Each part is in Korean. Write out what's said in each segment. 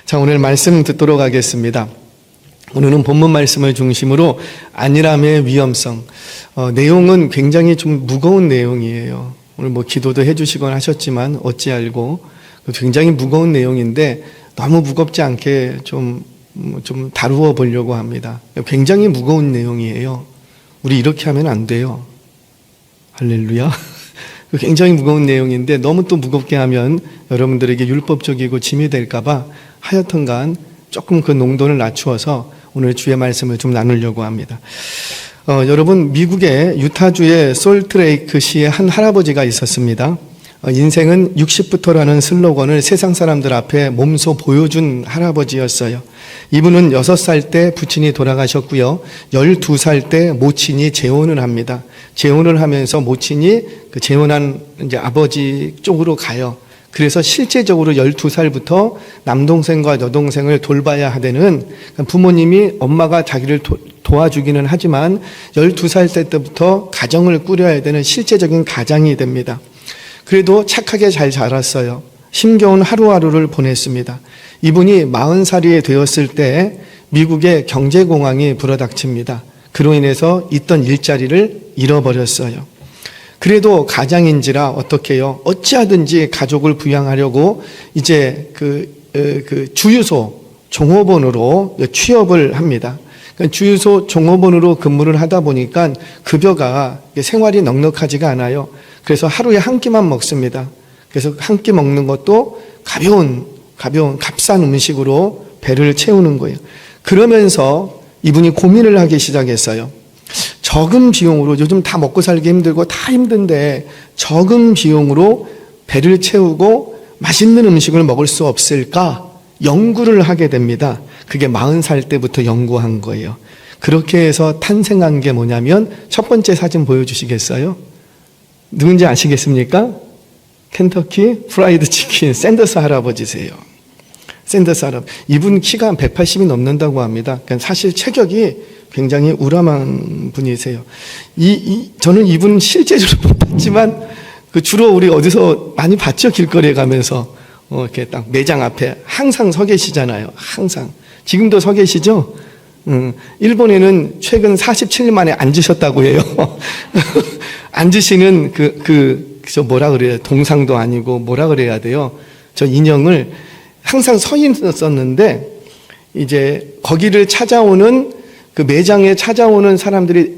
자, 오늘 말씀 듣도록 하겠습니다. 오늘은 본문 말씀을 중심으로 안일함의 위험성, 내용은 굉장히 좀 무거운 내용이에요. 오늘 기도도 해주시곤 하셨지만 어찌 알고 굉장히 무거운 내용인데 너무 무겁지 않게 좀 다루어 보려고 합니다. 굉장히 무거운 내용이에요. 우리 이렇게 하면 안 돼요. 할렐루야. 굉장히 무거운 내용인데 너무 또 무겁게 하면 여러분들에게 율법적이고 짐이 될까봐 하여튼간 조금 그 농도를 낮추어서 오늘 주의 말씀을 좀 나누려고 합니다. 여러분, 미국의 유타주의 솔트레이크시에 한 할아버지가 있었습니다. 인생은 60부터라는 슬로건을 세상 사람들 앞에 몸소 보여준 할아버지였어요. 이분은 6살 때 부친이 돌아가셨고요. 12살 때 모친이 재혼을 합니다. 재혼을 하면서 모친이 그 재혼한 이제 아버지 쪽으로 가요. 그래서 실제적으로 12살부터 남동생과 여동생을 돌봐야 하는, 부모님이 엄마가 자기를 도와주기는 하지만 12살 때부터 가정을 꾸려야 되는 실제적인 가장이 됩니다. 그래도 착하게 잘 자랐어요. 힘겨운 하루하루를 보냈습니다. 이분이 40살이 되었을 때 미국의 경제공황이 불어닥칩니다. 그로 인해서 있던 일자리를 잃어버렸어요. 그래도 가장인지라 어떻게요? 어찌하든지 가족을 부양하려고 이제 그 주유소 종업원으로 취업을 합니다. 주유소 종업원으로 근무를 하다 보니까 급여가 생활이 넉넉하지가 않아요. 그래서 하루에 한 끼만 먹습니다. 그래서 한 끼 먹는 것도 가벼운 값싼 음식으로 배를 채우는 거예요. 그러면서 이분이 고민을 하기 시작했어요. 적은 비용으로, 요즘 다 먹고 살기 힘들고 다 힘든데 적은 비용으로 배를 채우고 맛있는 음식을 먹을 수 없을까 연구를 하게 됩니다. 그게 40살 때부터 연구한 거예요. 그렇게 해서 탄생한 게 뭐냐면, 첫 번째 사진 보여주시겠어요? 누군지 아시겠습니까? 켄터키 프라이드 치킨 샌더스 할아버지세요. 샌더스 할아버지. 이분 키가 180이 넘는다고 합니다. 그러니까 사실 체격이 굉장히 우람한 분이세요. 저는 이분 실제적으로 못 봤지만 주로 우리 어디서 많이 봤죠? 길거리에 가면서 이렇게 딱 매장 앞에 항상 서 계시잖아요. 항상. 지금도 서 계시죠? 일본에는 최근 47년 만에 앉으셨다고 해요. 앉으시는 저 뭐라 그래요? 동상도 아니고 뭐라 그래야 돼요? 저 인형을 항상 서 있었는데, 이제 거기를 찾아오는 그 매장에 찾아오는 사람들이,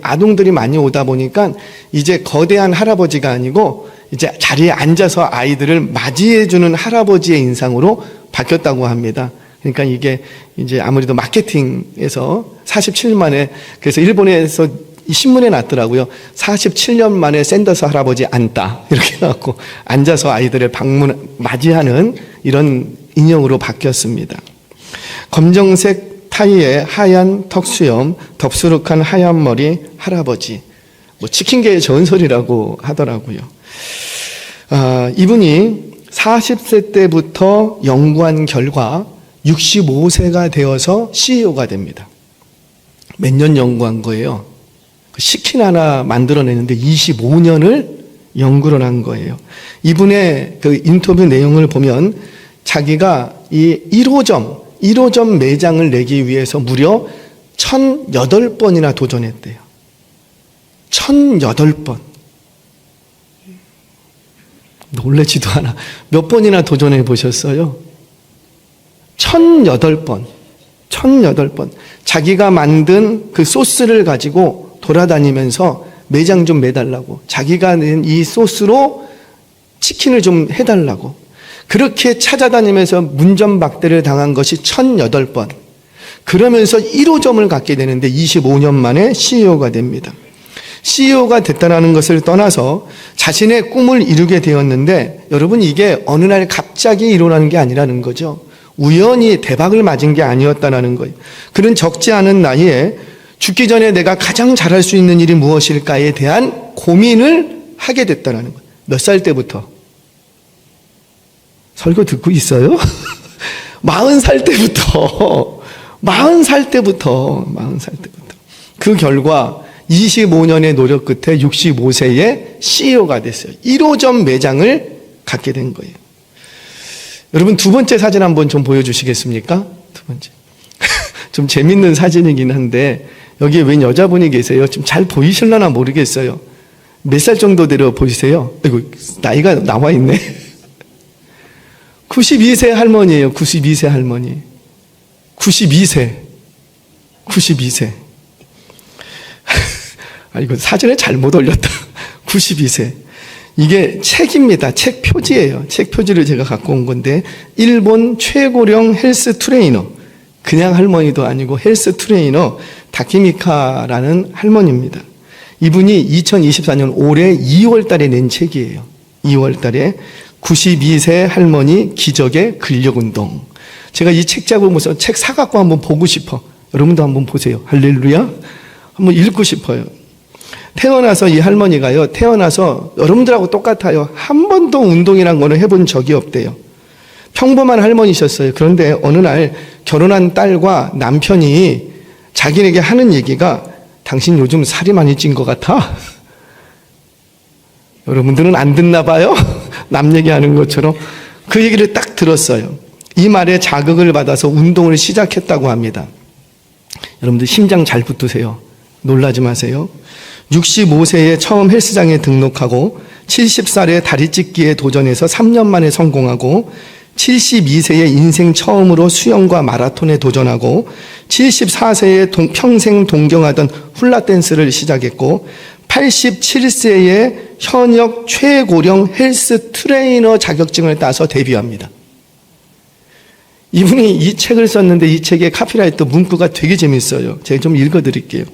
아동들이 많이 오다 보니까 이제 거대한 할아버지가 아니고 이제 자리에 앉아서 아이들을 맞이해주는 할아버지의 인상으로 바뀌었다고 합니다. 그러니까 이게 이제 아무래도 마케팅에서 47년 만에, 그래서 일본에서 이 신문에 났더라고요. 47년 만에 샌더스 할아버지 앉다. 이렇게 해갖고 앉아서 아이들을 맞이하는 이런 인형으로 바뀌었습니다. 검정색 타이에 하얀 턱수염, 덥수룩한 하얀 머리 할아버지. 치킨계의 전설이라고 하더라고요. 이분이 40세 때부터 연구한 결과 65세가 되어서 CEO가 됩니다. 몇 년 연구한 거예요? 치킨 하나 만들어내는데 25년을 연구를 한 거예요. 이분의 그 인터뷰 내용을 보면 자기가 이 1호점 매장을 내기 위해서 무려 1008번이나 도전했대요. 1008번. 놀라지도 않아. 몇 번이나 도전해 보셨어요? 1008번. 1008번. 자기가 만든 그 소스를 가지고 돌아다니면서 매장 좀 매달라고, 자기가 낸 이 소스로 치킨을 좀 해달라고, 그렇게 찾아다니면서 문전박대를 당한 것이 1008번. 그러면서 1호점을 갖게 되는데 25년 만에 CEO가 됩니다. CEO가 됐다는 것을 떠나서 자신의 꿈을 이루게 되었는데, 여러분, 이게 어느 날 갑자기 일어나는 게 아니라는 거죠. 우연히 대박을 맞은 게 아니었다는 거예요. 그런 적지 않은 나이에 죽기 전에 내가 가장 잘할 수 있는 일이 무엇일까에 대한 고민을 하게 됐다는 거예요. 몇 살 때부터? 설교 듣고 있어요? 40살 때부터. 40살 때부터. 그 결과 25년의 노력 끝에 65세에 CEO가 됐어요. 1호점 매장을 갖게 된 거예요. 여러분 두 번째 사진 한번 좀 보여주시겠습니까? 두 번째. 좀 재밌는 사진이긴 한데 여기에 웬 여자분이 계세요. 좀 잘 보이실려나 모르겠어요. 몇 살 정도 되려 보이세요? 아이고, 나이가 나와 있네. 92세 할머니예요. 92세 할머니. 92세. 아, 이거 사진을 잘못 올렸다. 92세. 이게 책입니다. 책 표지예요. 책 표지를 제가 갖고 온 건데, 일본 최고령 헬스 트레이너, 그냥 할머니도 아니고 헬스 트레이너 다키미카라는 할머니입니다. 이분이 2024년 올해 2월 달에 낸 책이에요. 2월 달에 92세 할머니 기적의 근력운동. 제가 이 책 잡으면서 책 사갖고 한번 보고 싶어. 여러분도 한번 보세요. 할렐루야. 한번 읽고 싶어요. 태어나서 이 할머니가요, 태어나서 여러분들하고 똑같아요. 한 번도 운동이란 거는 해본 적이 없대요. 평범한 할머니셨어요. 그런데 어느 날 결혼한 딸과 남편이 자기에게 하는 얘기가, 당신 요즘 살이 많이 찐 것 같아? 여러분들은 안 듣나 봐요? 남 얘기하는 것처럼. 그 얘기를 딱 들었어요. 이 말에 자극을 받아서 운동을 시작했다고 합니다. 여러분들 심장 잘 붙으세요. 놀라지 마세요. 65세에 처음 헬스장에 등록하고 70살에 다리 찢기에 도전해서 3년 만에 성공하고 72세에 인생 처음으로 수영과 마라톤에 도전하고 74세에 평생 동경하던 훌라댄스를 시작했고 87세에 현역 최고령 헬스 트레이너 자격증을 따서 데뷔합니다. 이분이 이 책을 썼는데 이 책의 카피라이터 문구가 되게 재밌어요. 제가 좀 읽어드릴게요.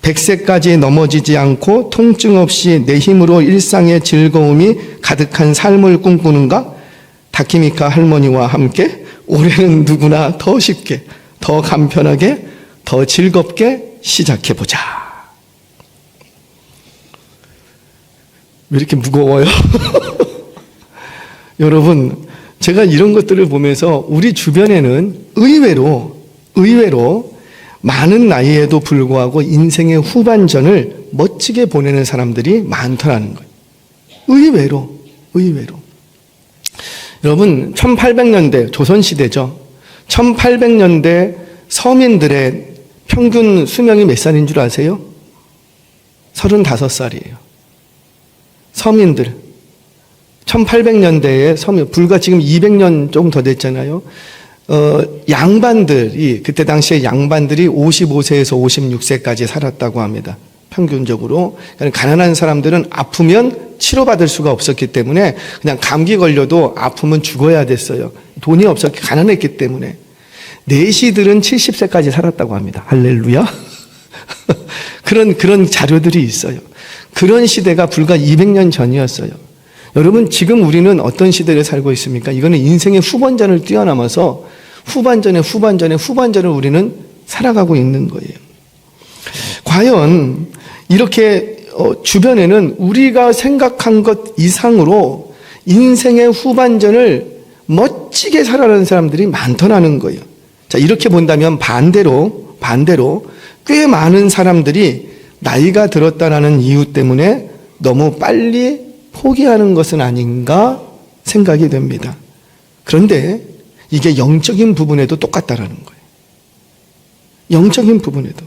100세까지 넘어지지 않고 통증 없이 내 힘으로 일상의 즐거움이 가득한 삶을 꿈꾸는가? 다키미카 할머니와 함께 올해는 누구나 더 쉽게, 더 간편하게, 더 즐겁게 시작해보자. 왜 이렇게 무거워요? 여러분, 제가 이런 것들을 보면서 우리 주변에는 의외로 많은 나이에도 불구하고 인생의 후반전을 멋지게 보내는 사람들이 많더라는 거예요. 의외로. 여러분, 1800년대, 조선시대죠. 1800년대 서민들의 평균 수명이 몇 살인 줄 아세요? 35살이에요. 서민들. 1800년대에 서민, 불과 지금 200년 조금 더 됐잖아요. 양반들이, 그때 당시에 양반들이 55세에서 56세까지 살았다고 합니다. 평균적으로. 가난한 사람들은 아프면 치료받을 수가 없었기 때문에 그냥 감기 걸려도 아프면 죽어야 됐어요. 돈이 없었기, 가난했기 때문에. 내시들은 70세까지 살았다고 합니다. 할렐루야. 그런 자료들이 있어요. 그런 시대가 불과 200년 전이었어요. 여러분, 지금 우리는 어떤 시대를 살고 있습니까? 이거는 인생의 후반전을 뛰어넘어서 후반전을 우리는 살아가고 있는 거예요. 과연 이렇게 주변에는 우리가 생각한 것 이상으로 인생의 후반전을 멋지게 살아가는 사람들이 많더라는 거예요. 자, 이렇게 본다면 반대로 꽤 많은 사람들이 나이가 들었다라는 이유 때문에 너무 빨리 포기하는 것은 아닌가 생각이 됩니다. 그런데 이게 영적인 부분에도 똑같다라는 거예요. 영적인 부분에도.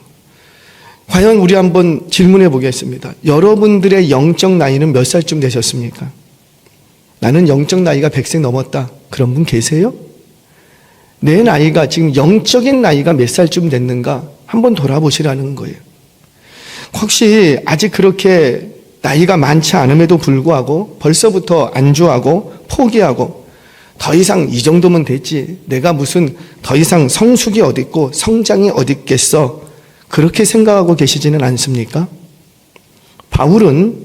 과연 우리 한번 질문해 보겠습니다. 여러분들의 영적 나이는 몇 살쯤 되셨습니까? 나는 영적 나이가 100세 넘었다. 그런 분 계세요? 내 나이가, 지금 영적인 나이가 몇 살쯤 됐는가 한번 돌아보시라는 거예요. 혹시 아직 그렇게 나이가 많지 않음에도 불구하고 벌써부터 안주하고 포기하고 더 이상 이 정도면 됐지, 내가 무슨 더 이상 성숙이 어딨고 성장이 어딨겠어, 그렇게 생각하고 계시지는 않습니까? 바울은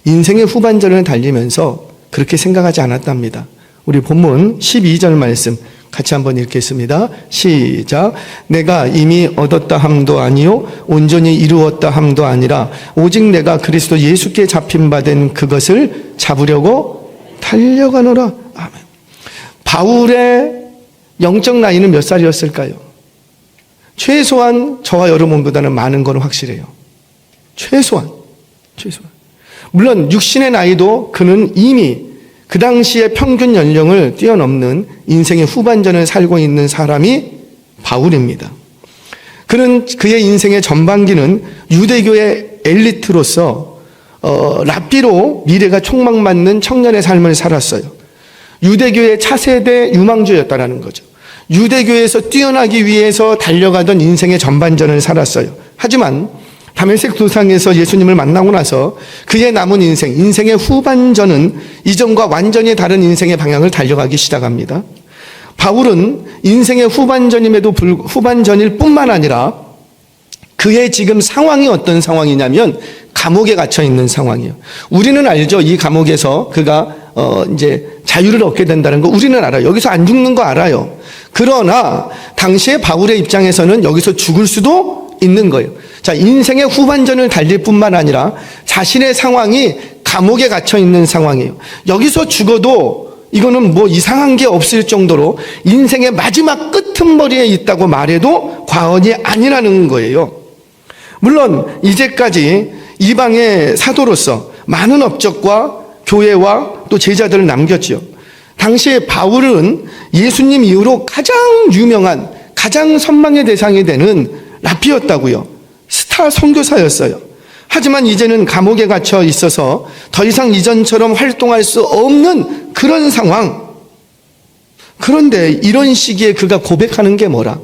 인생의 후반전을 달리면서 그렇게 생각하지 않았답니다. 우리 본문 12절 말씀 같이 한번 읽겠습니다. 시작. 내가 이미 얻었다 함도 아니요 온전히 이루었다 함도 아니라 오직 내가 그리스도 예수께 잡힌 바 된 그것을 잡으려고 달려가노라. 아멘. 바울의 영적 나이는 몇 살이었을까요? 최소한 저와 여러분보다는 많은 건 확실해요. 최소한. 물론 육신의 나이도 그는 이미 그 당시의 평균 연령을 뛰어넘는 인생의 후반전을 살고 있는 사람이 바울입니다. 그는 그의 인생의 전반기는 유대교의 엘리트로서 랍비로 미래가 촉망받는 청년의 삶을 살았어요. 유대교의 차세대 유망주였다라는 거죠. 유대교에서 뛰어나기 위해서 달려가던 인생의 전반전을 살았어요. 하지만 다메섹 도상에서 예수님을 만나고 나서 그의 남은 인생의 후반전은 이전과 완전히 다른 인생의 방향을 달려가기 시작합니다. 바울은 인생의 후반전일 뿐만 아니라 그의 지금 상황이 어떤 상황이냐면 감옥에 갇혀 있는 상황이에요. 우리는 알죠. 이 감옥에서 그가 이제 자유를 얻게 된다는 거 우리는 알아요. 여기서 안 죽는 거 알아요. 그러나 당시에 바울의 입장에서는 여기서 죽을 수도 있는 거예요. 자, 인생의 후반전을 달릴 뿐만 아니라 자신의 상황이 감옥에 갇혀 있는 상황이에요. 여기서 죽어도 이거는 뭐 이상한 게 없을 정도로 인생의 마지막 끄트머리에 있다고 말해도 과언이 아니라는 거예요. 물론 이제까지 이방의 사도로서 많은 업적과 교회와 또 제자들을 남겼지요. 당시에 바울은 예수님 이후로 가장 유명한, 가장 선망의 대상이 되는 랍비였다고요. 스타 선교사였어요. 하지만 이제는 감옥에 갇혀 있어서 더 이상 이전처럼 활동할 수 없는 그런 상황. 그런데 이런 시기에 그가 고백하는 게 뭐라?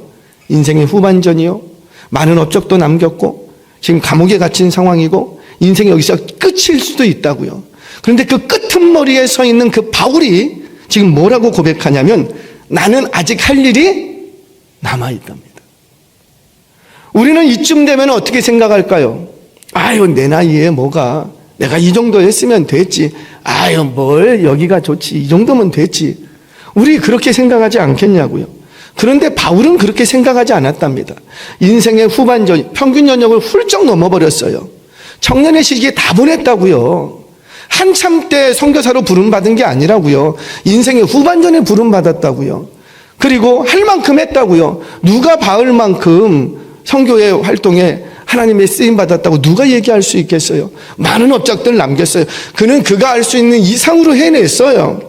인생의 후반전이요. 많은 업적도 남겼고 지금 감옥에 갇힌 상황이고 인생이 여기서 끝일 수도 있다고요. 그런데 그 끄트머리에 서 있는 그 바울이 지금 뭐라고 고백하냐면 나는 아직 할 일이 남아있답니다. 우리는 이쯤 되면 어떻게 생각할까요? 아유, 내 나이에 뭐가, 내가 이 정도 했으면 됐지. 아유, 뭘 여기가 좋지. 이 정도면 됐지. 우리 그렇게 생각하지 않겠냐고요. 그런데 바울은 그렇게 생각하지 않았답니다. 인생의 후반전, 평균 연령을 훌쩍 넘어버렸어요. 청년의 시기에 다 보냈다고요. 한참 때 선교사로 부름받은 게 아니라고요. 인생의 후반전에 부름받았다고요. 그리고 할 만큼 했다고요. 누가 바울 만큼 선교의 활동에 하나님의 쓰임받았다고 누가 얘기할 수 있겠어요? 많은 업적들을 남겼어요. 그는 그가 할 수 있는 이상으로 해냈어요.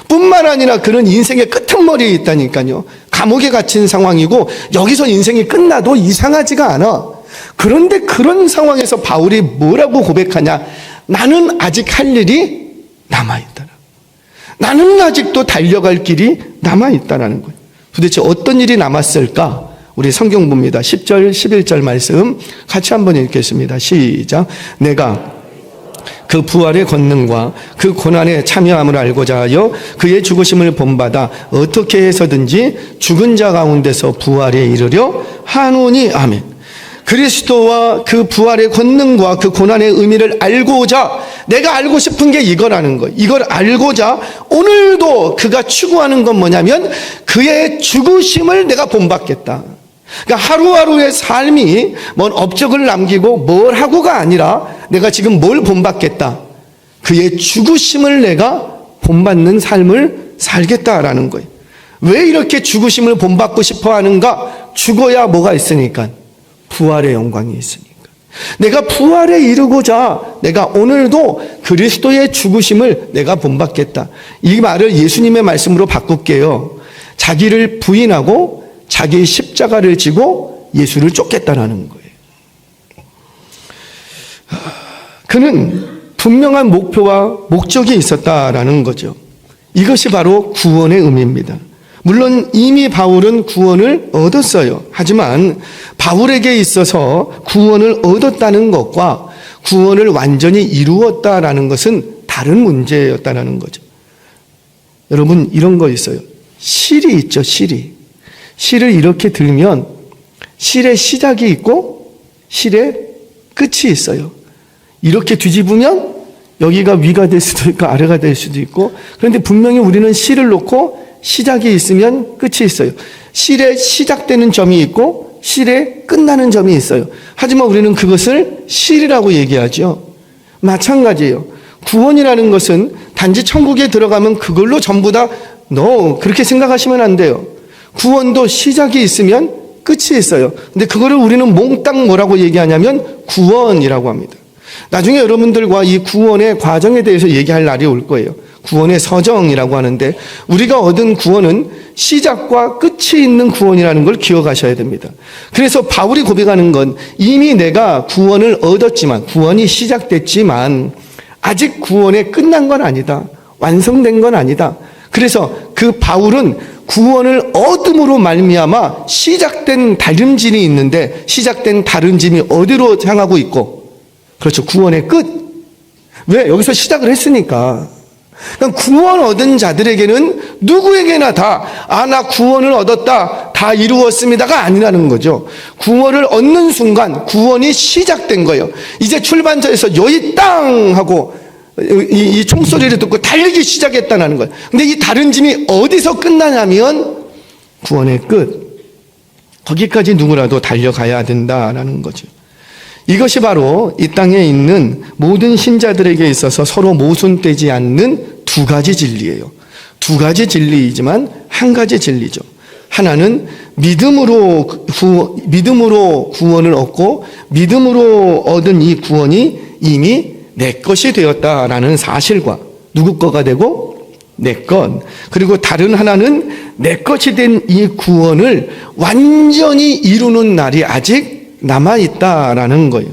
뿐만 아니라 그는 인생의 끄트머리에 있다니까요. 감옥에 갇힌 상황이고 여기서 인생이 끝나도 이상하지가 않아. 그런데 그런 상황에서 바울이 뭐라고 고백하냐? 나는 아직 할 일이 남아있다. 나는 아직도 달려갈 길이 남아있다는 거예요. 도대체 어떤 일이 남았을까? 우리 성경 봅니다. 10절, 11절 말씀 같이 한번 읽겠습니다. 시작. 내가 그 부활의 권능과 그 고난에 참여함을 알고자 하여 그의 죽으심을 본받아 어떻게 해서든지 죽은 자 가운데서 부활에 이르려 하노니. 아멘. 그리스도와 그 부활의 권능과 그 고난의 의미를 알고자, 내가 알고 싶은 게 이거라는 거예요. 이걸 알고자 오늘도 그가 추구하는 건 뭐냐면 그의 죽으심을 내가 본받겠다. 그러니까 하루하루의 삶이 뭔 업적을 남기고 뭘 하고가 아니라 내가 지금 뭘 본받겠다. 그의 죽으심을 내가 본받는 삶을 살겠다라는 거예요. 왜 이렇게 죽으심을 본받고 싶어 하는가? 죽어야 뭐가 있으니까? 부활의 영광이 있으니까. 내가 부활에 이르고자 내가 오늘도 그리스도의 죽으심을 내가 본받겠다. 이 말을 예수님의 말씀으로 바꿀게요. 자기를 부인하고 자기의 십자가를 지고 예수를 쫓겠다라는 거예요. 그는 분명한 목표와 목적이 있었다라는 거죠. 이것이 바로 구원의 의미입니다. 물론 이미 바울은 구원을 얻었어요. 하지만 바울에게 있어서 구원을 얻었다는 것과 구원을 완전히 이루었다라는 것은 다른 문제였다는 거죠. 여러분, 이런 거 있어요. 실이 있죠, 실이. 실을 이렇게 들면 실의 시작이 있고 실의 끝이 있어요. 이렇게 뒤집으면 여기가 위가 될 수도 있고 아래가 될 수도 있고, 그런데 분명히 우리는 실을 놓고 시작이 있으면 끝이 있어요. 실에 시작되는 점이 있고 실에 끝나는 점이 있어요. 하지만 우리는 그것을 실이라고 얘기하죠. 마찬가지예요. 구원이라는 것은 단지 천국에 들어가면 그걸로 전부 다 그렇게 생각하시면 안 돼요. 구원도 시작이 있으면 끝이 있어요. 근데 그거를 우리는 몽땅 뭐라고 얘기하냐면 구원이라고 합니다. 나중에 여러분들과 이 구원의 과정에 대해서 얘기할 날이 올 거예요. 구원의 서정이라고 하는데, 우리가 얻은 구원은 시작과 끝이 있는 구원이라는 걸 기억하셔야 됩니다. 그래서 바울이 고백하는 건 이미 내가 구원을 얻었지만, 구원이 시작됐지만 아직 구원이 끝난 건 아니다. 완성된 건 아니다. 그래서 그 바울은 구원을 얻음으로 말미암아 시작된 다름짐이 있는데, 시작된 다름짐이 어디로 향하고 있고, 그렇죠, 구원의 끝. 왜? 여기서 시작을 했으니까. 그러니까 구원 얻은 자들에게는 누구에게나 다, 나 구원을 얻었다, 다 이루었습니다가 아니라는 거죠. 구원을 얻는 순간 구원이 시작된 거예요. 이제 출발점에서 여기 땅 하고 이 총소리를 듣고 달리기 시작했다는 거예요. 근데 이 다른 짐이 어디서 끝나냐면 구원의 끝. 거기까지 누구라도 달려가야 된다라는 거죠. 이것이 바로 이 땅에 있는 모든 신자들에게 있어서 서로 모순되지 않는 두 가지 진리예요. 두 가지 진리이지만 한 가지 진리죠. 하나는 믿음으로 구원을 얻고 믿음으로 얻은 이 구원이 이미 내 것이 되었다라는 사실과, 누구 거가 되고 내 것. 그리고 다른 하나는 내 것이 된 이 구원을 완전히 이루는 날이 아직 남아있다라는 거예요.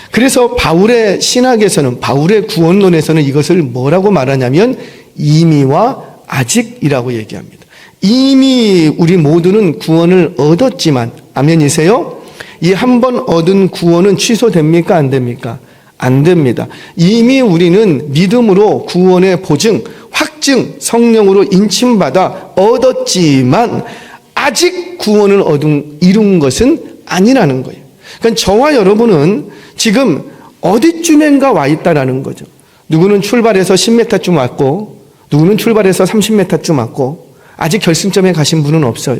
그래서 바울의 신학에서는, 바울의 구원론에서는 이것을 뭐라고 말하냐면 이미와 아직이라고 얘기합니다. 이미 우리 모두는 구원을 얻었지만, 아멘이세요? 이 한 번 얻은 구원은 취소됩니까? 안 됩니까? 안 됩니다. 이미 우리는 믿음으로 구원의 보증, 확증, 성령으로 인침받아 얻었지만 아직 구원을 이룬 것은 아니라는 거예요. 그러니까 저와 여러분은 지금 어디쯤인가 와 있다라는 거죠. 누구는 출발해서 10m쯤 왔고, 누구는 출발해서 30m쯤 왔고, 아직 결승점에 가신 분은 없어요.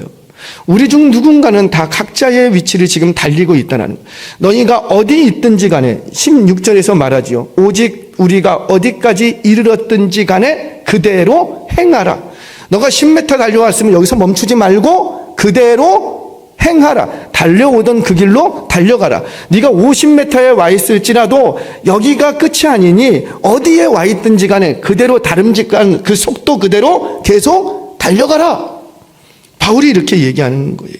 우리 중 누군가는 다 각자의 위치를 지금 달리고 있다는 거예요. 너희가 어디 있든지 간에, 16절에서 말하지요. 오직 우리가 어디까지 이르렀든지 간에 그대로 행하라. 너가 10m 달려왔으면 여기서 멈추지 말고 그대로 행하라. 달려오던 그 길로 달려가라. 네가 50m에 와 있을지라도 여기가 끝이 아니니 어디에 와 있든지 간에 그대로 다름직한 그 속도 그대로 계속 달려가라. 바울이 이렇게 얘기하는 거예요.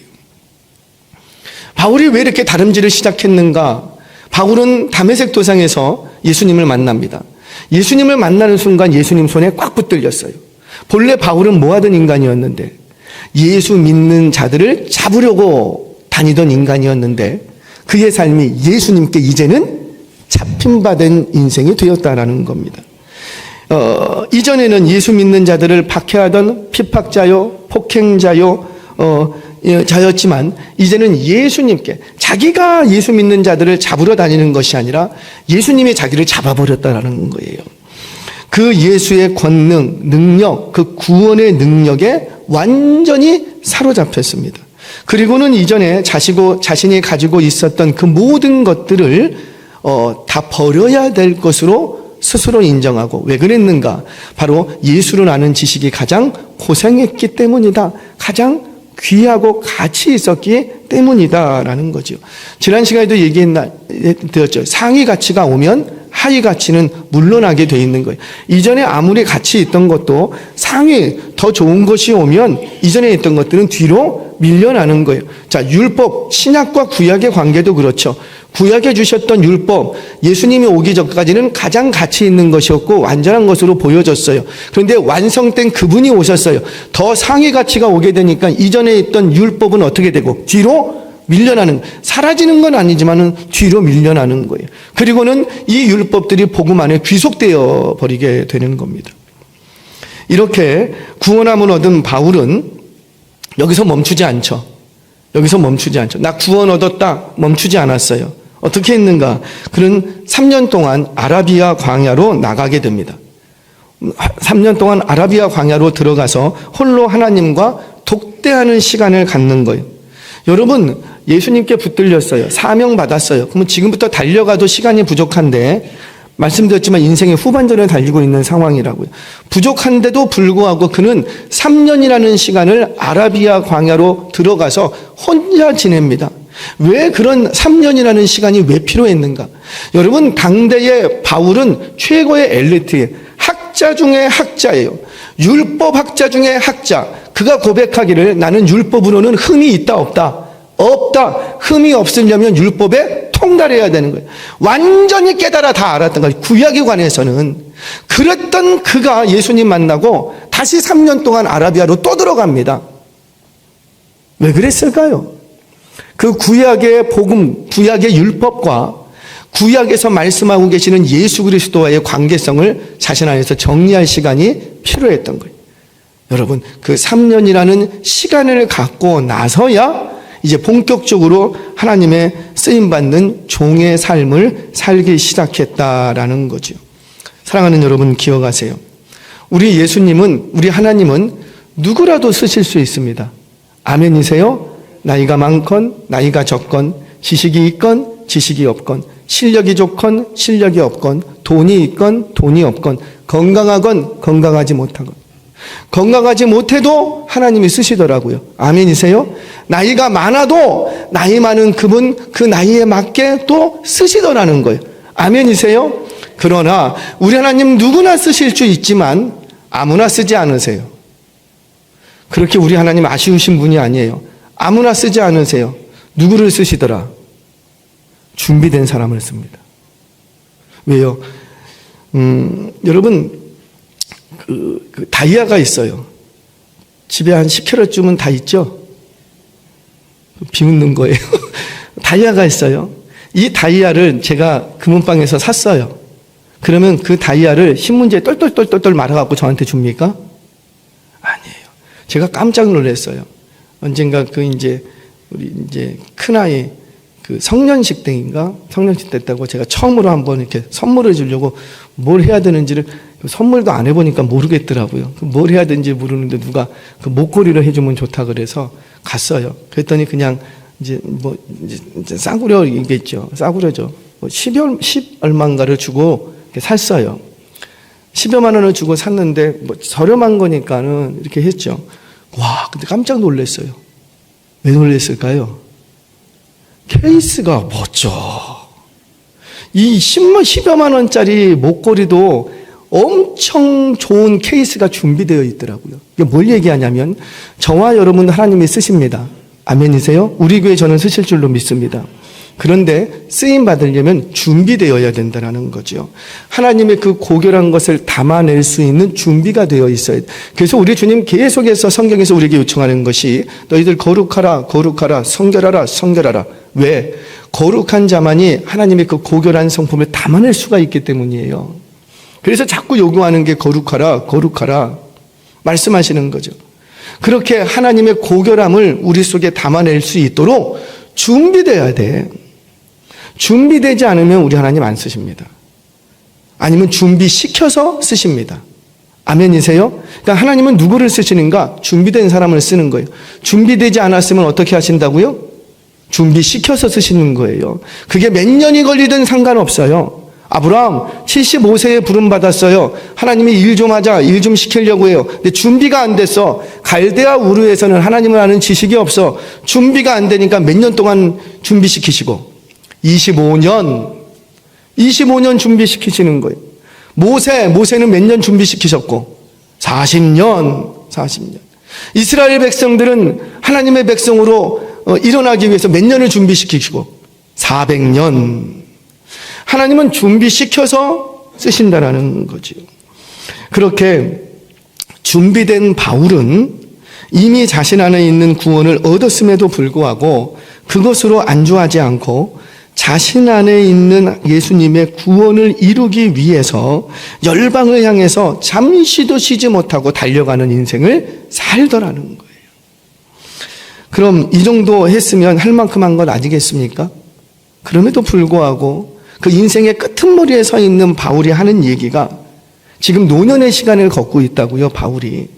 바울이 왜 이렇게 다름질을 시작했는가? 바울은 다메섹 도상에서 예수님을 만납니다. 예수님을 만나는 순간 예수님 손에 꽉 붙들렸어요. 본래 바울은 뭐 하던 인간이었는데, 예수 믿는 자들을 잡으려고 다니던 인간이었는데, 그의 삶이 예수님께 이제는 잡힌바된 인생이 되었다라는 겁니다. 이전에는 예수 믿는 자들을 박해하던 핍박자요, 폭행자요, 자였지만 이제는 예수님께, 자기가 예수 믿는 자들을 잡으러 다니는 것이 아니라 예수님이 자기를 잡아버렸다는 거예요. 그 예수의 권능, 능력, 그 구원의 능력에 완전히 사로잡혔습니다. 그리고는 이전에 자신이 가지고 있었던 그 모든 것들을 다 버려야 될 것으로 스스로 인정하고, 왜 그랬는가? 바로 예수를 아는 지식이 가장 고생했기 때문이다. 가장 귀하고 가치 있었기 때문이다라는 거죠. 지난 시간에도 얘기했죠. 상위 가치가 오면 하위 가치는 물러나게 돼 있는 거예요. 이전에 아무리 가치 있던 것도 상위 더 좋은 것이 오면 이전에 있던 것들은 뒤로 밀려나는 거예요. 자, 율법, 신약과 구약의 관계도 그렇죠. 구약에 주셨던 율법, 예수님이 오기 전까지는 가장 가치 있는 것이었고 완전한 것으로 보여졌어요. 그런데 완성된 그분이 오셨어요. 더 상위 가치가 오게 되니까 이전에 있던 율법은 어떻게 되고 뒤로 밀려나는, 사라지는 건 아니지만 뒤로 밀려나는 거예요. 그리고는 이 율법들이 복음 안에 귀속되어 버리게 되는 겁니다. 이렇게 구원함을 얻은 바울은 여기서 멈추지 않죠. 여기서 멈추지 않죠. 나 구원 얻었다. 멈추지 않았어요. 어떻게 했는가? 그는 3년 동안 아라비아 광야로 나가게 됩니다. 3년 동안 아라비아 광야로 들어가서 홀로 하나님과 독대하는 시간을 갖는 거예요. 여러분, 예수님께 붙들렸어요. 사명 받았어요. 그러면 지금부터 달려가도 시간이 부족한데, 말씀드렸지만 인생의 후반전에 달리고 있는 상황이라고요. 부족한데도 불구하고 그는 3년이라는 시간을 아라비아 광야로 들어가서 혼자 지냅니다. 왜 그런 3년이라는 시간이 왜 필요했는가? 여러분, 당대의 바울은 최고의 엘리트의 학자 중에 학자예요. 율법 학자 중에 학자. 그가 고백하기를 나는 율법으로는 흠이 있다 없다? 없다. 흠이 없으려면 율법에 통달해야 되는 거예요. 완전히 깨달아 다 알았던 거예요. 구약에 관해서는. 그랬던 그가 예수님 만나고 다시 3년 동안 아라비아로 또 들어갑니다. 왜 그랬을까요? 그 구약의 복음, 구약의 율법과 구약에서 말씀하고 계시는 예수 그리스도와의 관계성을 자신 안에서 정리할 시간이 필요했던 거예요. 여러분, 그 3년이라는 시간을 갖고 나서야 이제 본격적으로 하나님의 쓰임받는 종의 삶을 살기 시작했다라는 거죠. 사랑하는 여러분, 기억하세요. 우리 예수님은, 우리 하나님은 누구라도 쓰실 수 있습니다. 아멘이세요? 나이가 많건 나이가 적건, 지식이 있건 지식이 없건, 실력이 좋건 실력이 없건, 돈이 있건 돈이 없건, 건강하건 건강하지 못하건, 건강하지 못해도 하나님이 쓰시더라고요. 아멘이세요? 나이가 많아도 나이 많은 그분 그 나이에 맞게 또 쓰시더라는 거예요. 아멘이세요? 그러나 우리 하나님 누구나 쓰실 수 있지만 아무나 쓰지 않으세요. 그렇게 우리 하나님 아쉬우신 분이 아니에요. 아무나 쓰지 않으세요. 누구를 쓰시더라? 준비된 사람을 씁니다. 왜요? 여러분, 그 다이아가 있어요. 집에 한 10kg쯤은 다 있죠? 비웃는 거예요. 다이아가 있어요. 이 다이아를 제가 금은방에서 샀어요. 그러면 그 다이아를 신문지에 똘똘똘똘 말아갖고 저한테 줍니까? 아니에요. 제가 깜짝 놀랐어요. 언젠가 우리 큰아이 그 성년식 때인가? 성년식 때다고 제가 처음으로 한번 이렇게 선물을 주려고 뭘 해야 되는지를 선물도 안 해보니까 모르겠더라고요. 뭘 해야 되는지 모르는데 누가 그 목걸이를 해주면 좋다 그래서 갔어요. 그랬더니 그냥 이제 싸구려이겠죠. 싸구려죠. 10 얼마인가를 주고 샀어요. 10여만 원을 주고 샀는데 저렴한 거니까는 이렇게 했죠. 와, 근데 깜짝 놀랐어요. 왜 놀랐을까요? 케이스가 멋져. 이 10여만 원짜리 목걸이도 엄청 좋은 케이스가 준비되어 있더라고요. 이게 뭘 얘기하냐면 저와 여러분 하나님이 쓰십니다. 아멘이세요? 우리 교회 저는 쓰실 줄로 믿습니다. 그런데 쓰임 받으려면 준비되어야 된다는 거죠. 하나님의 그 고결한 것을 담아낼 수 있는 준비가 되어 있어야 돼. 그래서 우리 주님 계속해서 성경에서 우리에게 요청하는 것이 너희들 거룩하라, 거룩하라, 성결하라, 성결하라. 왜? 거룩한 자만이 하나님의 그 고결한 성품을 담아낼 수가 있기 때문이에요. 그래서 자꾸 요구하는 게 거룩하라, 거룩하라 말씀하시는 거죠. 그렇게 하나님의 고결함을 우리 속에 담아낼 수 있도록 준비돼야 돼. 준비되지 않으면 우리 하나님 안 쓰십니다. 아니면 준비시켜서 쓰십니다. 아멘이세요? 그러니까 하나님은 누구를 쓰시는가? 준비된 사람을 쓰는 거예요. 준비되지 않았으면 어떻게 하신다고요? 준비시켜서 쓰시는 거예요. 그게 몇 년이 걸리든 상관없어요. 아브라함 75세에 부름받았어요. 하나님이 일 좀 하자, 일 좀 시키려고 해요. 근데 준비가 안 됐어. 갈대아 우르에서는 하나님을 아는 지식이 없어. 준비가 안 되니까 몇 년 동안 준비시키시고 25년 준비시키시는 거예요. 모세는 몇 년 준비시키셨고 40년. 이스라엘 백성들은 하나님의 백성으로 일어나기 위해서 몇 년을 준비시키시고 400년. 하나님은 준비시켜서 쓰신다라는 거죠. 그렇게 준비된 바울은 이미 자신 안에 있는 구원을 얻었음에도 불구하고 그것으로 안주하지 않고 자신 안에 있는 예수님의 구원을 이루기 위해서 열방을 향해서 잠시도 쉬지 못하고 달려가는 인생을 살더라는 거예요. 그럼 이 정도 했으면 할 만큼 한 건 아니겠습니까? 그럼에도 불구하고 그 인생의 끄트머리에 서 있는 바울이 하는 얘기가 지금 노년의 시간을 걷고 있다고요. 바울이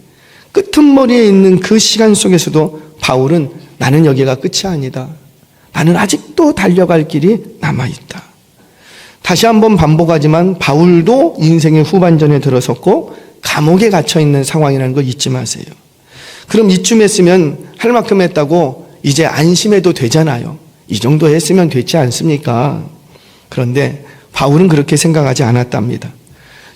끄트머리에 있는 그 시간 속에서도 바울은 나는 여기가 끝이 아니다. 나는 아직도 달려갈 길이 남아있다. 다시 한번 반복하지만 바울도 인생의 후반전에 들어섰고 감옥에 갇혀있는 상황이라는 걸 잊지 마세요. 그럼 이쯤 했으면 할 만큼 했다고 이제 안심해도 되잖아요. 이 정도 했으면 됐지 않습니까? 그런데 바울은 그렇게 생각하지 않았답니다.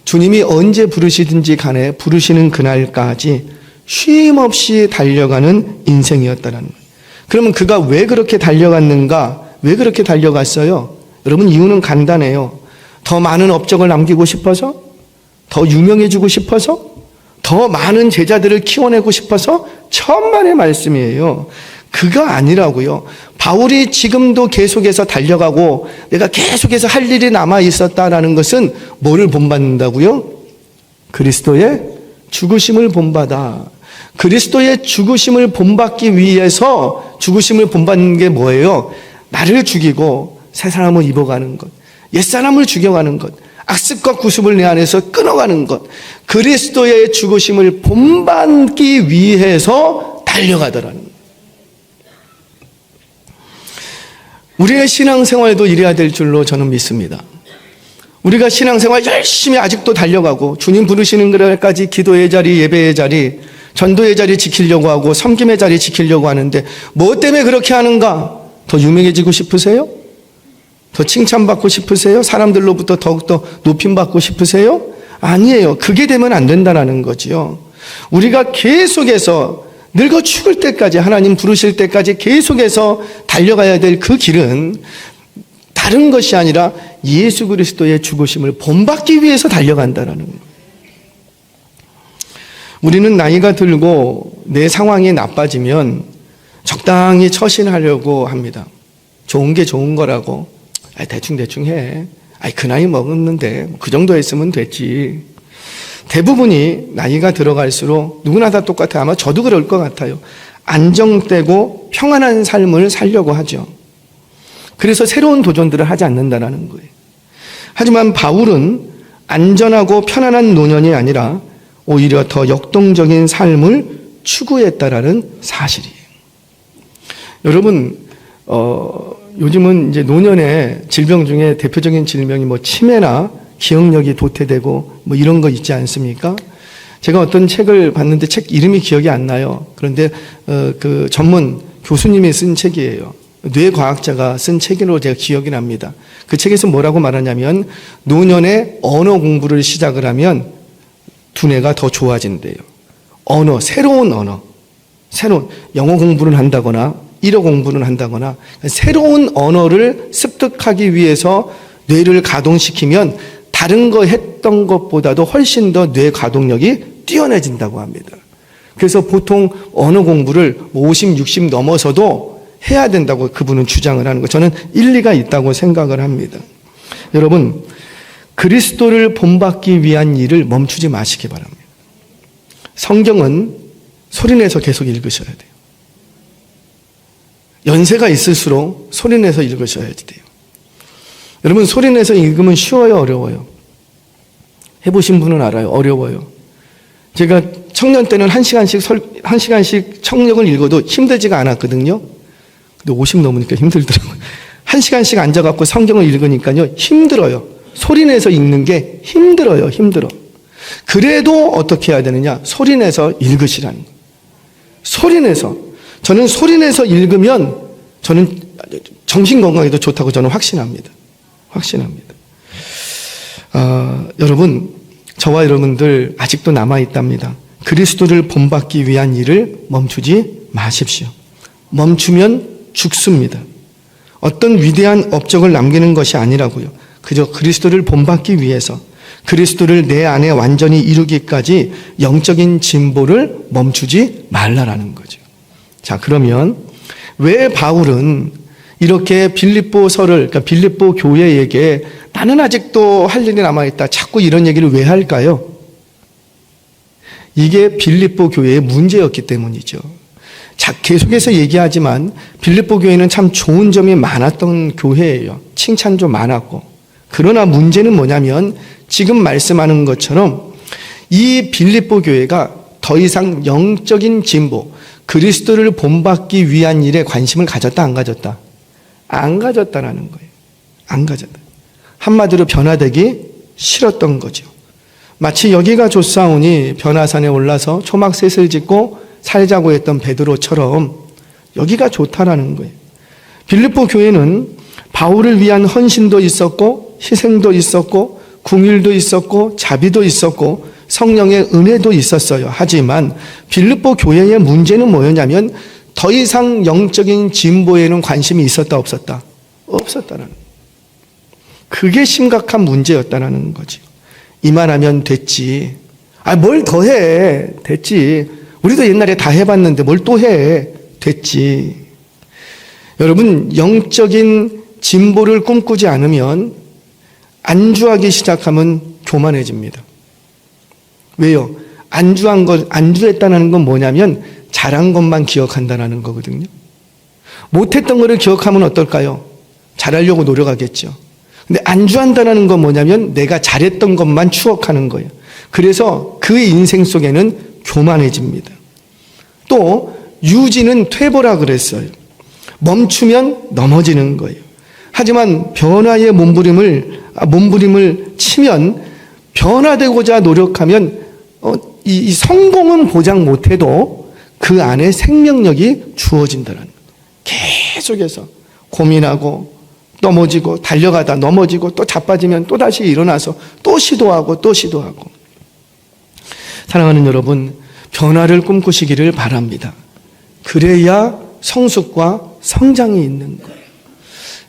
주님이 언제 부르시든지 간에 부르시는 그날까지 쉼 없이 달려가는 인생이었다는 거예요. 그러면 그가 왜 그렇게 달려갔는가? 왜 그렇게 달려갔어요? 여러분, 이유는 간단해요. 더 많은 업적을 남기고 싶어서? 더 유명해지고 싶어서? 더 많은 제자들을 키워내고 싶어서? 천만의 말씀이에요. 그가 아니라고요. 바울이 지금도 계속해서 달려가고 내가 계속해서 할 일이 남아 있었다라는 것은 뭐를 본받는다고요? 그리스도의 죽으심을 본받아. 그리스도의 죽으심을 본받기 위해서 죽으심을 본받는 게 뭐예요? 나를 죽이고 새 사람을 입어가는 것, 옛사람을 죽여가는 것, 악습과 구습을 내 안에서 끊어가는 것, 그리스도의 죽으심을 본받기 위해서 달려가더라는 거예요. 우리의 신앙생활도 이래야 될 줄로 저는 믿습니다. 우리가 신앙생활 열심히 아직도 달려가고 주님 부르시는 그날까지 기도의 자리, 예배의 자리, 전도의 자리 지키려고 하고 섬김의 자리 지키려고 하는데 뭐 때문에 그렇게 하는가? 더 유명해지고 싶으세요? 더 칭찬받고 싶으세요? 사람들로부터 더욱더 높임받고 싶으세요? 아니에요. 그게 되면 안 된다는 거지요. 우리가 계속해서 늙어 죽을 때까지, 하나님 부르실 때까지 계속해서 달려가야 될 그 길은 다른 것이 아니라 예수 그리스도의 죽으심을 본받기 위해서 달려간다는 거예요. 우리는 나이가 들고 내 상황이 나빠지면 적당히 처신하려고 합니다. 좋은 게 좋은 거라고. 대충 해. 그 나이 먹었는데 그 정도 했으면 됐지. 대부분이 나이가 들어갈수록 누구나 다 똑같아요. 아마 저도 그럴 것 같아요. 안정되고 평안한 삶을 살려고 하죠. 그래서 새로운 도전들을 하지 않는다는 거예요. 하지만 바울은 안전하고 편안한 노년이 아니라 오히려 더 역동적인 삶을 추구했다라는 사실이에요. 여러분, 요즘은 이제 노년의 질병 중에 대표적인 질병이 치매나 기억력이 도태되고 이런 거 있지 않습니까? 제가 어떤 책을 봤는데 책 이름이 기억이 안 나요. 그런데 그 전문 교수님이 쓴 책이에요. 뇌과학자가 쓴 책으로 제가 기억이 납니다. 그 책에서 뭐라고 말하냐면 노년에 언어 공부를 시작을 하면 두뇌가 더 좋아진대요. 언어, 새로운 언어, 새로운 영어 공부를 한다거나 일어 공부를 한다거나 새로운 언어를 습득하기 위해서 뇌를 가동시키면 다른 거 했던 것보다도 훨씬 더 뇌 가동력이 뛰어나진다고 합니다. 그래서 보통 언어 공부를 50, 60 넘어서도 해야 된다고 그분은 주장을 하는 거, 저는 일리가 있다고 생각을 합니다. 여러분, 그리스도를 본받기 위한 일을 멈추지 마시기 바랍니다. 성경은 소리내서 계속 읽으셔야 돼요. 연세가 있을수록 소리내서 읽으셔야 돼요. 여러분, 소리내서 읽으면 쉬워요, 어려워요? 해보신 분은 알아요. 어려워요. 제가 청년 때는 한 시간씩 청력을 읽어도 힘들지가 않았거든요. 근데 50 넘으니까 힘들더라고요. 한 시간씩 앉아갖고 성경을 읽으니까요, 힘들어요. 소리내서 읽는 게 힘들어요. 그래도 어떻게 해야 되느냐? 소리내서 읽으시라는 거예요. 소리내서. 저는 소리내서 읽으면 저는 정신건강에도 좋다고 저는 확신합니다. 여러분, 저와 여러분들 아직도 남아있답니다. 그리스도를 본받기 위한 일을 멈추지 마십시오. 멈추면 죽습니다. 어떤 위대한 업적을 남기는 것이 아니라고요. 그저 그리스도를 본받기 위해서 그리스도를 내 안에 완전히 이루기까지 영적인 진보를 멈추지 말라라는 거죠. 자, 그러면 왜 바울은 이렇게 빌립보서를, 그러니까 빌립보 교회에게 나는 아직도 할 일이 남아있다, 자꾸 이런 얘기를 왜 할까요? 이게 빌립보 교회의 문제였기 때문이죠. 자, 계속해서 얘기하지만 빌립보 교회는 참 좋은 점이 많았던 교회예요. 칭찬도 많았고. 그러나 문제는 뭐냐면 지금 말씀하는 것처럼 이 빌립보 교회가 더 이상 영적인 진보, 그리스도를 본받기 위한 일에 관심을 가졌다, 안 가졌다? 안 가졌다라는 거예요. 안 가졌다. 한마디로 변화되기 싫었던 거죠. 마치 여기가 좋사오니 변화산에 올라서 초막셋을 짓고 살자고 했던 베드로처럼 여기가 좋다라는 거예요. 빌립보 교회는 바울을 위한 헌신도 있었고 희생도 있었고 궁일도 있었고 자비도 있었고 성령의 은혜도 있었어요. 하지만 빌립보 교회의 문제는 뭐였냐면 더 이상 영적인 진보에는 관심이 있었다 없었다? 없었다라는, 그게 심각한 문제였다라는 거지. 이만하면 됐지. 뭘 더 해. 됐지. 우리도 옛날에 다 해봤는데 뭘 또 해. 됐지. 여러분, 영적인 진보를 꿈꾸지 않으면 안주하기 시작하면 교만해집니다. 왜요? 안주했다는 건 뭐냐면 잘한 것만 기억한다는 거거든요. 못했던 거를 기억하면 어떨까요? 잘하려고 노력하겠죠. 근데 안주한다는 건 뭐냐면 내가 잘했던 것만 추억하는 거예요. 그래서 그의 인생 속에는 교만해집니다. 또 유지는 퇴보라 그랬어요. 멈추면 넘어지는 거예요. 하지만 변화의 몸부림을 치면, 변화되고자 노력하면 이 성공은 보장 못해도 그 안에 생명력이 주어진다는 거예요. 계속해서 고민하고 넘어지고 달려가다 넘어지고 또 자빠지면 또다시 일어나서 또 시도하고 또 시도하고. 사랑하는 여러분, 변화를 꿈꾸시기를 바랍니다. 그래야 성숙과 성장이 있는 거예요.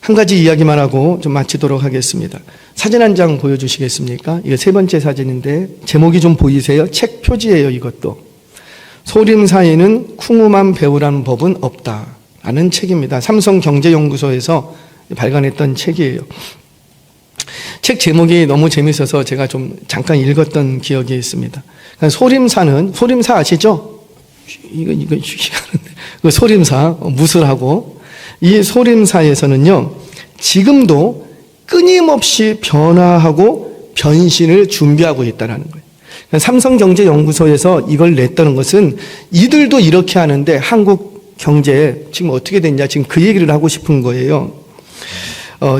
한 가지 이야기만 하고 좀 마치도록 하겠습니다. 사진 한 장 보여주시겠습니까? 이거 세 번째 사진인데 제목이 좀 보이세요? 책 표지예요. 이것도. 소림사에는 쿵우만 배우라는 법은 없다라는 책입니다. 삼성경제연구소에서 발간했던 책이에요. 책 제목이 너무 재밌어서 제가 좀 잠깐 읽었던 기억이 있습니다. 소림사 아시죠? 이거 그 소림사 무술하고, 이 소림사에서는요 지금도 끊임없이 변화하고 변신을 준비하고 있다는 거예요. 삼성경제연구소에서 이걸 냈다는 것은 이들도 이렇게 하는데 한국 경제 지금 어떻게 됐냐, 지금 그 얘기를 하고 싶은 거예요.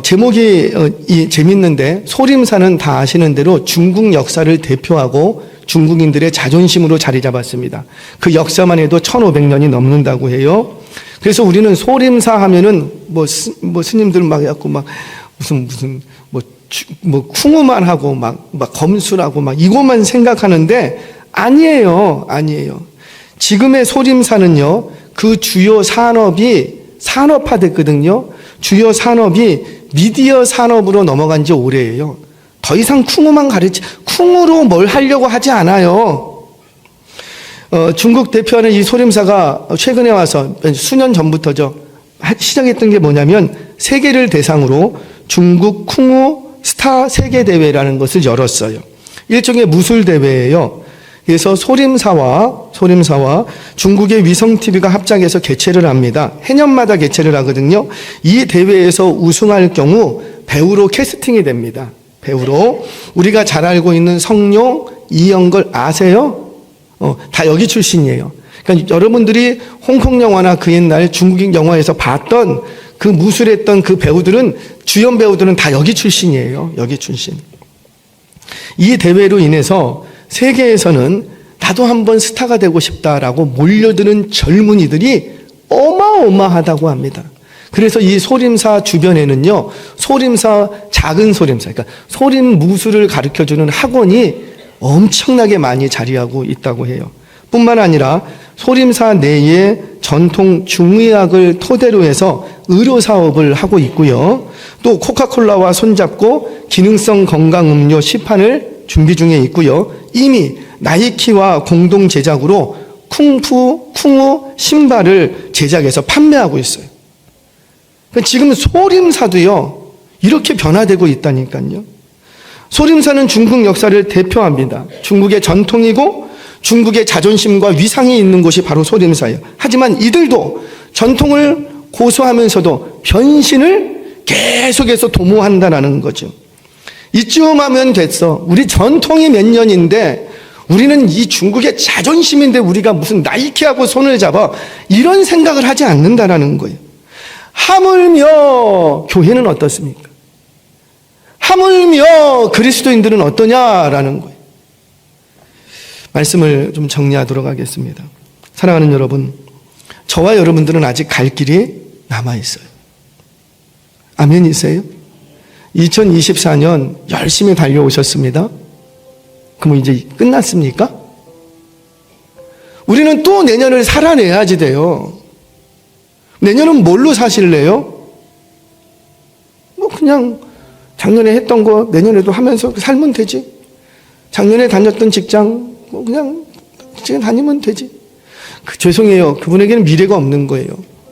제목이 재밌는데, 소림사는 다 아시는 대로 중국 역사를 대표하고 중국인들의 자존심으로 자리 잡았습니다. 그 역사만 해도 1500년이 넘는다고 해요. 그래서 우리는 소림사 하면은 스님들 막 해갖고 막 무슨 쿵우만 하고 막 검술하고 막 이것만 생각하는데 아니에요. 지금의 소림사는요, 그 주요 산업이 산업화됐거든요. 주요 산업이 미디어 산업으로 넘어간 지 오래예요. 더 이상 쿵우로 뭘 하려고 하지 않아요. 중국 대표하는 이 소림사가 최근에 와서 수년 전부터죠, 시작했던 게 뭐냐면 세계를 대상으로 중국 쿵우 스타 세계대회라는 것을 열었어요. 일종의 무술대회예요. 그래서 소림사와 중국의 위성TV가 합작해서 개최를 합니다. 해년마다 개최를 하거든요. 이 대회에서 우승할 경우 배우로 캐스팅이 됩니다. 배우로. 우리가 잘 알고 있는 성룡, 이영걸 아세요? 다 여기 출신이에요. 그러니까 여러분들이 홍콩 영화나 그 옛날 중국 영화에서 봤던 그 무술했던 그 배우들은, 주연 배우들은 다 여기 출신이에요. 여기 출신. 이 대회로 인해서 세계에서는 나도 한번 스타가 되고 싶다라고 몰려드는 젊은이들이 어마어마하다고 합니다. 그래서 이 소림사 주변에는요, 작은 소림사, 그러니까 소림 무술을 가르쳐주는 학원이 엄청나게 많이 자리하고 있다고 해요. 뿐만 아니라 소림사 내에 전통 중의학을 토대로 해서 의료사업을 하고 있고요. 또 코카콜라와 손잡고 기능성 건강음료 시판을 준비 중에 있고요. 이미 나이키와 공동 제작으로 쿵우 신발을 제작해서 판매하고 있어요. 그러니까 지금 소림사도요, 이렇게 변화되고 있다니까요. 소림사는 중국 역사를 대표합니다. 중국의 전통이고 중국의 자존심과 위상이 있는 곳이 바로 소림사예요. 하지만 이들도 전통을 고수하면서도 변신을 계속해서 도모한다는 거죠. 이쯤 하면 됐어. 우리 전통이 몇 년인데 우리는 이 중국의 자존심인데 우리가 무슨 나이키하고 손을 잡아, 이런 생각을 하지 않는다라는 거예요. 하물며 교회는 어떻습니까? 하물며 그리스도인들은 어떠냐라는 거예요. 말씀을 좀 정리하도록 하겠습니다. 사랑하는 여러분, 저와 여러분들은 아직 갈 길이 남아있어요. 아멘이세요? 2024년 열심히 달려오셨습니다. 그럼 이제 끝났습니까? 우리는 또 내년을 살아내야지 돼요. 내년은 뭘로 사실래요? 뭐 그냥 작년에 했던 거 내년에도 하면서 살면 되지. 작년에 다녔던 직장 뭐 그냥 지금 다니면 되지. 죄송해요. 그분에게는 미래가 없는 거예요.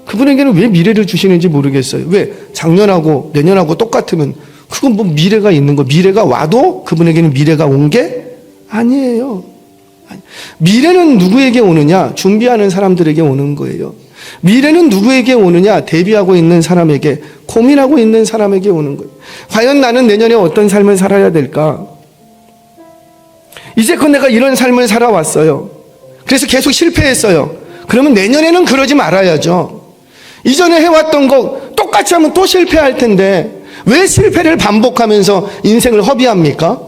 그분에게는 왜 미래를 주시는지 모르겠어요. 왜? 작년하고 내년하고 똑같으면 그건 뭐 미래가 있는 거. 미래가 와도 그분에게는 미래가 온 게 아니에요. 미래는 누구에게 오느냐? 준비하는 사람들에게 오는 거예요. 미래는 누구에게 오느냐? 대비하고 있는 사람에게, 고민하고 있는 사람에게 오는 거예요. 과연 나는 내년에 어떤 삶을 살아야 될까? 이제껏 내가 이런 삶을 살아왔어요. 그래서 계속 실패했어요. 그러면 내년에는 그러지 말아야죠. 이전에 해왔던 거 똑같이 하면 또 실패할 텐데 왜 실패를 반복하면서 인생을 허비합니까?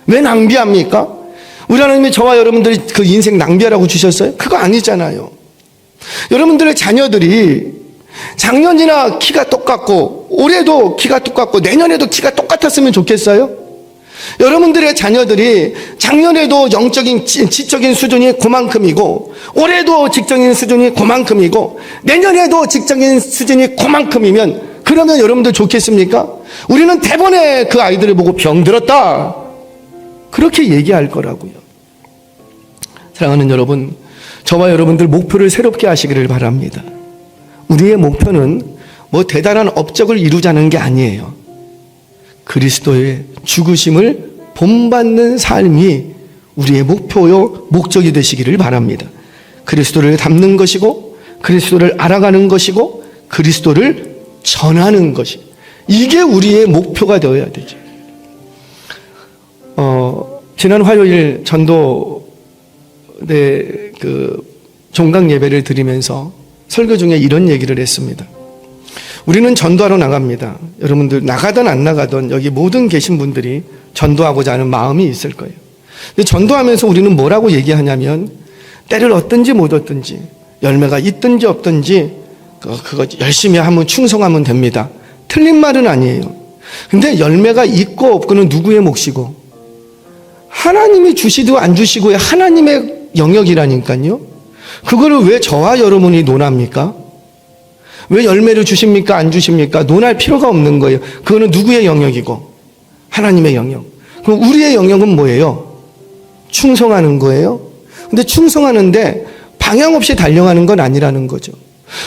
왜 낭비합니까? 우리 하나님이 저와 여러분들이 그 인생 낭비하라고 주셨어요? 그거 아니잖아요. 여러분들의 자녀들이 작년이나 키가 똑같고 올해도 키가 똑같고 내년에도 키가 똑같았으면 좋겠어요? 여러분들의 자녀들이 작년에도 영적인 지적인 수준이 그만큼이고 올해도 지적인 수준이 그만큼이고 내년에도 지적인 수준이 그만큼이면 그러면 여러분들 좋겠습니까? 우리는 대번에 그 아이들을 보고 병들었다 그렇게 얘기할 거라고요. 사랑하는 여러분, 저와 여러분들 목표를 새롭게 하시기를 바랍니다. 우리의 목표는 뭐 대단한 업적을 이루자는 게 아니에요. 그리스도의 죽으심을 본받는 삶이 우리의 목표요 목적이 되시기를 바랍니다. 그리스도를 닮는 것이고 그리스도를 알아가는 것이고 그리스도를 전하는 것이 이게 우리의 목표가 되어야 되죠. 지난 화요일 전도대 그 종강 예배를 드리면서 설교 중에 이런 얘기를 했습니다. 우리는 전도하러 나갑니다. 여러분들 나가든 안 나가든 여기 모든 계신 분들이 전도하고자 하는 마음이 있을 거예요. 근데 전도하면서 우리는 뭐라고 얘기하냐면 때를 얻든지 못 얻든지 열매가 있든지 없든지 그거 열심히 하면 충성하면 됩니다. 틀린 말은 아니에요. 근데 열매가 있고 없고는 누구의 몫이고 하나님이 주시도 안 주시고의 하나님의 영역이라니까요. 그거를 왜 저와 여러분이 논합니까? 왜 열매를 주십니까? 안 주십니까? 논할 필요가 없는 거예요. 그거는 누구의 영역이고 하나님의 영역. 그럼 우리의 영역은 뭐예요? 충성하는 거예요. 근데 충성하는데 방향 없이 달려가는 건 아니라는 거죠.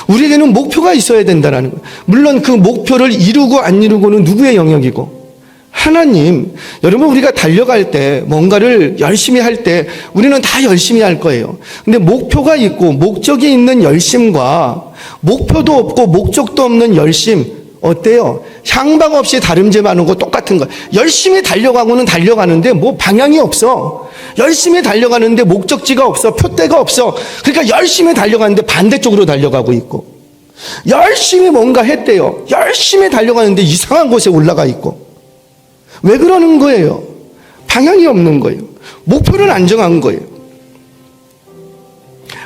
우리에게는 목표가 있어야 된다는 거예요. 물론 그 목표를 이루고 안 이루고는 누구의 영역이고 하나님. 여러분 우리가 달려갈 때 뭔가를 열심히 할 때 우리는 다 열심히 할 거예요. 근데 목표가 있고 목적이 있는 열심과 목표도 없고 목적도 없는 열심 어때요? 향방 없이 다름질 많고 똑같은 거예요. 열심히 달려가고는 달려가는데 뭐 방향이 없어. 열심히 달려가는데 목적지가 없어. 표대가 없어. 그러니까 열심히 달려가는데 반대쪽으로 달려가고 있고 열심히 뭔가 했대요. 열심히 달려가는데 이상한 곳에 올라가 있고 왜 그러는 거예요? 방향이 없는 거예요. 목표를 안 정한 거예요.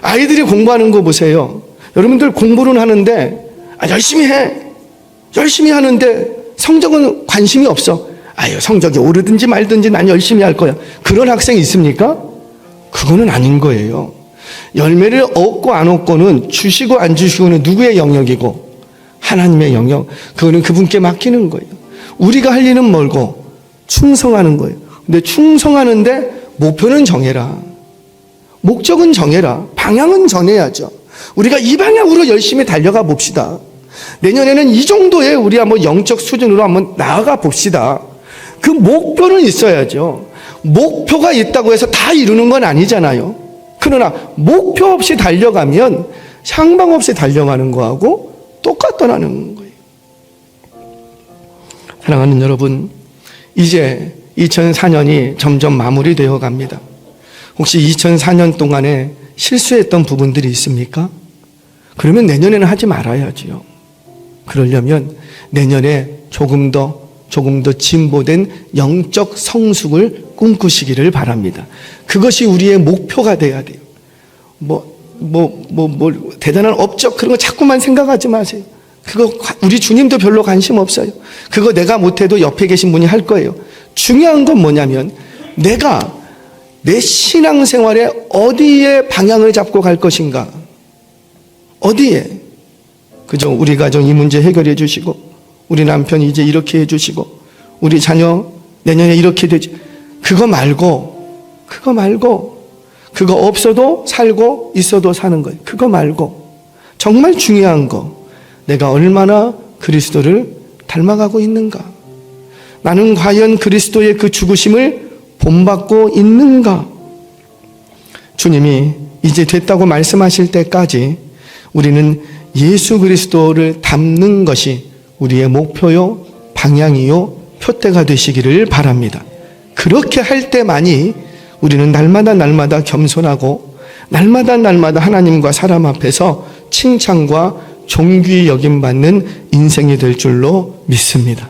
아이들이 공부하는 거 보세요. 여러분들 공부는 하는데 열심히 해. 열심히 하는데 성적은 관심이 없어. 아유 성적이 오르든지 말든지 난 열심히 할 거야. 그런 학생이 있습니까? 그거는 아닌 거예요. 열매를 얻고 안 얻고는 주시고 안 주시고는 누구의 영역이고 하나님의 영역. 그거는 그분께 맡기는 거예요. 우리가 할 일은 멀고 충성하는 거예요. 근데 충성하는데 목표는 정해라. 목적은 정해라. 방향은 정해야죠. 우리가 이 방향으로 열심히 달려가 봅시다. 내년에는 이 정도의 우리 한번 영적 수준으로 한번 나아가 봅시다. 그 목표는 있어야죠. 목표가 있다고 해서 다 이루는 건 아니잖아요. 그러나 목표 없이 달려가면 향방 없이 달려가는 거하고 똑같더라는 거예요. 사랑하는 여러분, 이제 2004년이 점점 마무리되어 갑니다. 혹시 2004년 동안에 실수했던 부분들이 있습니까? 그러면 내년에는 하지 말아야지요. 그러려면 내년에 조금 더 진보된 영적 성숙을 꿈꾸시기를 바랍니다. 그것이 우리의 목표가 돼야 돼요. 대단한 업적 그런 거 자꾸만 생각하지 마세요. 그거 우리 주님도 별로 관심 없어요. 그거 내가 못해도 옆에 계신 분이 할 거예요. 중요한 건 뭐냐면 내가 내 신앙생활에 어디에 방향을 잡고 갈 것인가. 어디에. 그죠? 우리 가정 이 문제 해결해 주시고 우리 남편이 이제 이렇게 해 주시고 우리 자녀 내년에 이렇게 되지. 그거 말고 그거 없어도 살고 있어도 사는 거예요. 그거 말고 정말 중요한 거, 내가 얼마나 그리스도를 닮아가고 있는가. 나는 과연 그리스도의 그 죽으심을 본받고 있는가. 주님이 이제 됐다고 말씀하실 때까지 우리는 예수 그리스도를 닮는 것이 우리의 목표요, 방향이요, 표대가 되시기를 바랍니다. 그렇게 할 때만이 우리는 날마다 겸손하고 날마다 하나님과 사람 앞에서 칭찬과 존귀 여김받는 인생이 될 줄로 믿습니다.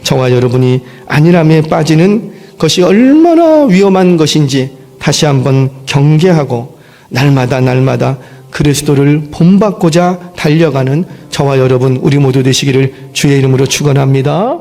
저와 여러분이 안일함에 빠지는 것이 얼마나 위험한 것인지 다시 한번 경계하고 날마다 그리스도를 본받고자 달려가는 저와 여러분 우리 모두 되시기를 주의 이름으로 축원합니다.